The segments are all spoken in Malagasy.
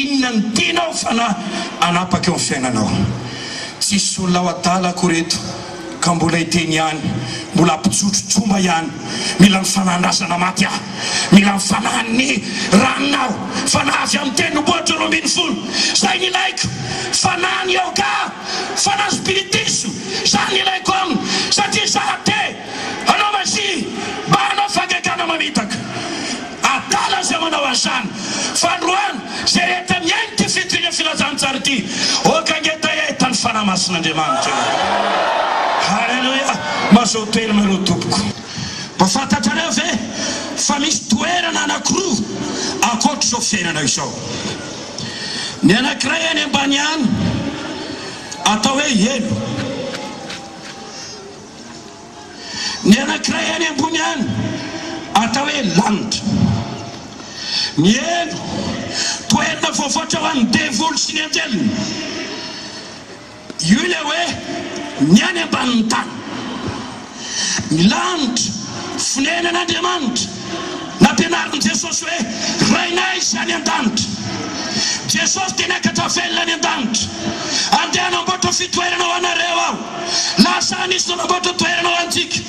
inona ny tianao fa anapaka eo amin'ny fiainanao. Tsisy olona ao adala koreto ka mbola iteny ihany, mbola ampitsotrotromba ihany, mila mifanandrasana maty aho, mila mifanahy ny ranonao, fanahy avy amin'ny teny boatra 20 zay ny ilaiko, fanahy ny yoga, fanahy spiritisme, zany ilaiko aminy, satria zaho te anao mazy mba anao fangakana mamitaka adala zay manao an'izany. Fandroany zay rehetra miainy ty fitoriana filazantsara ty okangeta eta ny fanahy masin'Andriamanitra. Halleluja. Mahazo toerana ireo tompoko. Mba fantatrareo ve fa misy toerana anankiroa ankoatra izao fiainana izao. Ny anankiray any ambany any atao hoe elo, ny anankiray any ambony any atao hoe lanitra. Ny elo toerana voavoatra ho an'ny devoly sy ny anjeliny, io ilay hoe ny any ambanin'ny tany. Ny lanitra fonenan'Andriamanitra nampianarin' Jesosy hoe rainay izany an-danitra. Jesosy tena katavelona ny an-danitra, andeha hanamboatra fitoerana ho anareo aho, lasa nisy nanamboatra toerana ho antsika.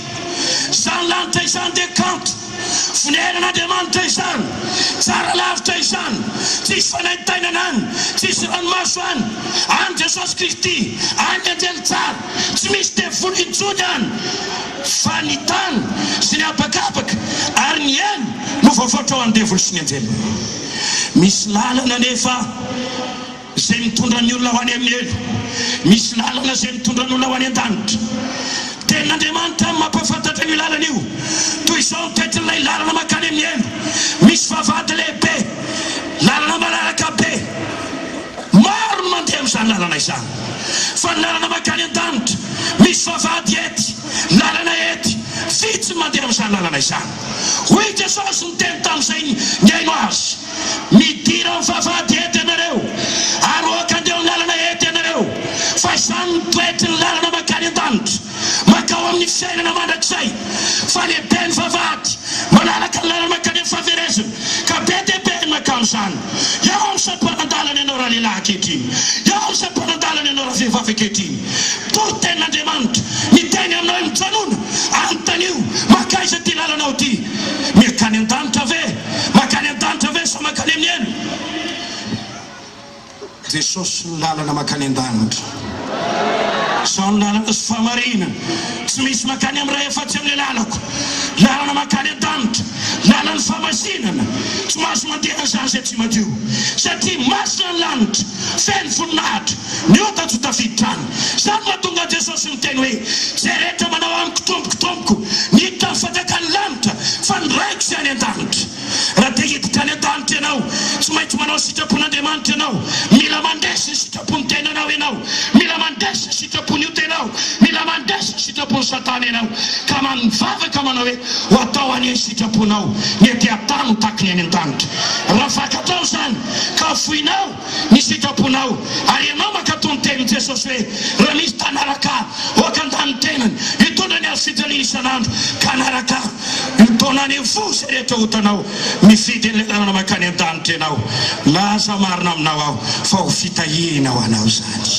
Izany lanitra izany dia kanto fonenan'Andriamanitra izany, tsara lavitra izany, tsisy fanaitainana any, tsisy ranomaso any, any Jesosy Kristy, any anjely tsara, tsy misy devoly intsony any, fa ny tany sy ny abakabaka ary ny elo no voavoatra ho an'ny devoly sy ny anjely. Misy lalana nefa zay mitondra ny olona ho any amin'ny elo, misy lalana zay mitondra ny olona ho any an-danitra. Tenin'Andriamanitra mampafantatra io lalana io, toy izao toetran'ilay lalana makany amin'ny elo. Misy vavahady lehibe, lalana malalaka be, maro no mandeha amin'izany lalana izany. Fa ny lalana makany an-danitra misy vavahady ety, lalana ety, vitsy mandeha amin'izany lalana izany. Hoy Jesosy niteny tamin'izay ny aino azy, midira amin'ny vavahady ety ianareo ary oka andeha amin'ny lalana ety ianareo, fa izany toetry ny lalana makany an-danitra makao amin'ny fiainana mandrakizay. Fa lehibe ny vavahady manaraka ny lalana makany amin'ny fahaverezana, ka be dia be ny makao amin'izany. Eo amin'ny sampanandalana ianao raha lehilahy ankehitriny, eo amin'ny sampanandalana ianao raha vehivavy ankehitriny. Tory tenin'Andriamanitra miteny aminao hoe mijanona anontanio, makaiza ty lalanao ty, makany an-danitra ve, makany an-danitra ve sa makany amin'ny elo. Jesosy ny lalana makany an-danitra, izao ny lalana sy fahamarinana, tsy misy makany amin'ny ray efatsy amin'ny lalako. Lalana makany an-danitra, lalana fahamasinana, tsy mahazo mandeha an'izany izay tsy madio, satria masina ny lanitra, feno voninahitra, ny ota tsy ho tafiditra any. Izany mahatonga Jesosy miteny hoe zay rehetra manao amiko tomboko ny hiditra ny fatakany lanitra, fa ny raiko izany an-danitra. Raha te hiditra any an-danitra ianao, tsy maintsy manao sitrapon'Andriamanitra ianao, mila mandesa ny sitrapony tenanao ianao, mila mandesa ny sitrapony io tenao, mila mandesa ny sitrapony Satana ianao, ka manivavaka manao hoe ho atao any sitraponao ny ety an-tany ho taky ny any an-danitra. Raha fakatao izany ka foinao ny sitraponao, ary ianao makatony tenin' Jesosy hoe raha misy tanaraka oka an-tany tenany hitondra ny azy fijaliana isan'andro, ka anaraka taonany fo zay rehetra hotanao, mifidy ny lalana makany an-danitra ianao. Laza marina aminao aho fa ho fitahina ho anao zany.